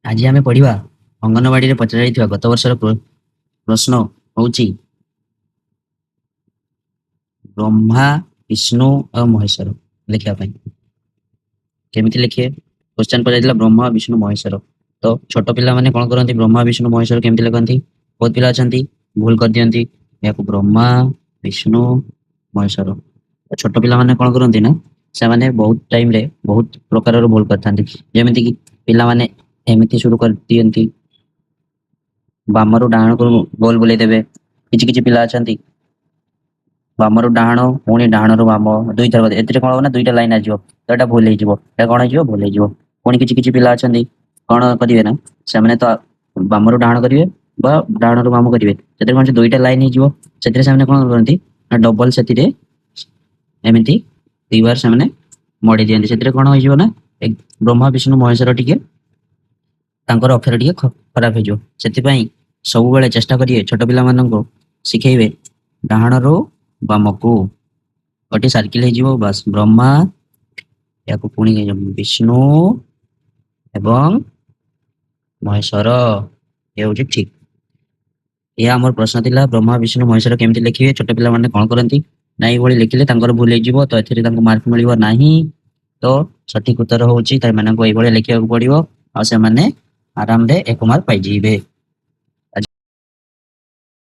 ଆଜି ଆମେ ପଢିବା ଅଙ୍ଗନବାଡିରେ ପଚରାଯାଇଥିବା ଗତ ବର୍ଷର ପ୍ରଶ୍ନ ହଉଛି ବ୍ରହ୍ମା, ବିଷ୍ଣୁ ଆଉ ମହେଶ୍ୱର ଲେଖିବା ପାଇଁ। କେମିତି ଲେଖିବେ? କ୍ୱେଶ୍ଚନ ପଚାରିଥିଲା ବ୍ରହ୍ମା, ବିଷ୍ଣୁ, ମହେଶ୍ୱର। ତ ଛୋଟ ପିଲାମାନେ କଣ କରନ୍ତି? ବ୍ରହ୍ମା, ବିଷ୍ଣୁ, ମହେଶ୍ୱର କେମିତି ଲେଖନ୍ତି? ବହୁତ ପିଲା ଅଛନ୍ତି ଭୁଲ କରିଦିଅନ୍ତି, ଏହାକୁ ବ୍ରହ୍ମା, ବିଷ୍ଣୁ, ମହେଶ୍ୱର। ଛୋଟ ପିଲାମାନେ କଣ କରନ୍ତି ନା, ସେମାନେ ବହୁତ ଟାଇମରେ ବହୁତ ପ୍ରକାରର ଭୁଲ କରିଥାନ୍ତି। ଯେମିତିକି ପିଲାମାନେ ଏମିତି ଶୁରୁ କରିଦିଅନ୍ତି, ବାମରୁ ଡାହାଣକୁ ଗୋଲ ବୁଲେଇ ଦେବେ। କିଛି କିଛି ପିଲା ଅଛନ୍ତି ବାମରୁ ଡାହାଣ ପୁଣି ଡାହାଣରୁ ବାମ ଦୁଇଥର କରିଦେବେ। ଏଥିରେ କଣ ହବ ନା, ଦୁଇଟା ଲାଇନ ଆସିଯିବ, ତ ଏଟା ଭୁଲ ହେଇଯିବ। ଏଟା କଣ ହେଇଯିବ? ଭୁଲ ହେଇଯିବ। ପୁଣି କିଛି କିଛି ପିଲା ଅଛନ୍ତି କଣ କରିବେ ନା, ସେମାନେ ତ ବାମରୁ ଡାହାଣ କରିବେ ବା ଡାହାଣରୁ ବାମ କରିବେ, ସେଥିରେ କଣ ଦୁଇଟା ଲାଇନ ହେଇଯିବ। ସେଥିରେ ସେମାନେ କଣ କରନ୍ତି ନା, ଡବଲ ସେଥିରେ ଏମିତି ଦୁଇବାର ସେମାନେ ମଡି ଦିଅନ୍ତି। ସେଥିରେ କଣ ହେଇଯିବ ନା, ବ୍ରହ୍ମା, ବିଷ୍ଣୁ, ମହେଶ୍ୱର ଟିକେ ତାଙ୍କର ଅକ୍ଷର ଟିକେ ଖରାପ ହେଇଯିବ। ସେଥିପାଇଁ ସବୁବେଳେ ଚେଷ୍ଟା କରିବେ ଛୋଟ ପିଲାମାନଙ୍କୁ ଶିଖେଇବେ ଡାହାଣରୁ ବାମକୁ ଗୋଟିଏ ସାର୍କିଲ ହେଇଯିବ, ବାସ୍ ବ୍ରହ୍ମା, ଏହାକୁ ପୁଣି ବିଷ୍ଣୁ ଏବଂ ମହେଶ୍ୱର। ଏ ହଉଛି ଠିକ। ଏହା ଆମର ପ୍ରଶ୍ନ ଥିଲା, ବ୍ରହ୍ମା, ବିଷ୍ଣୁ, ମହେଶ୍ୱର କେମିତି ଲେଖିବେ? ଛୋଟ ପିଲାମାନେ କଣ କରନ୍ତି ନା, ଏଇଭଳି ଲେଖିଲେ ତାଙ୍କର ଭୁଲ ହେଇଯିବ, ତ ଏଥିରେ ତାଙ୍କୁ ମାର୍କ ମିଳିବ ନାହିଁ। ତ ସଠିକ ଉତ୍ତର ହଉଛି ସେମାନଙ୍କୁ ଏଇଭଳି ଲେଖିବାକୁ ପଡିବ, ଆଉ ସେମାନେ ଆରାମରେ 1 ମାର୍କ ପାଇଯିବେ।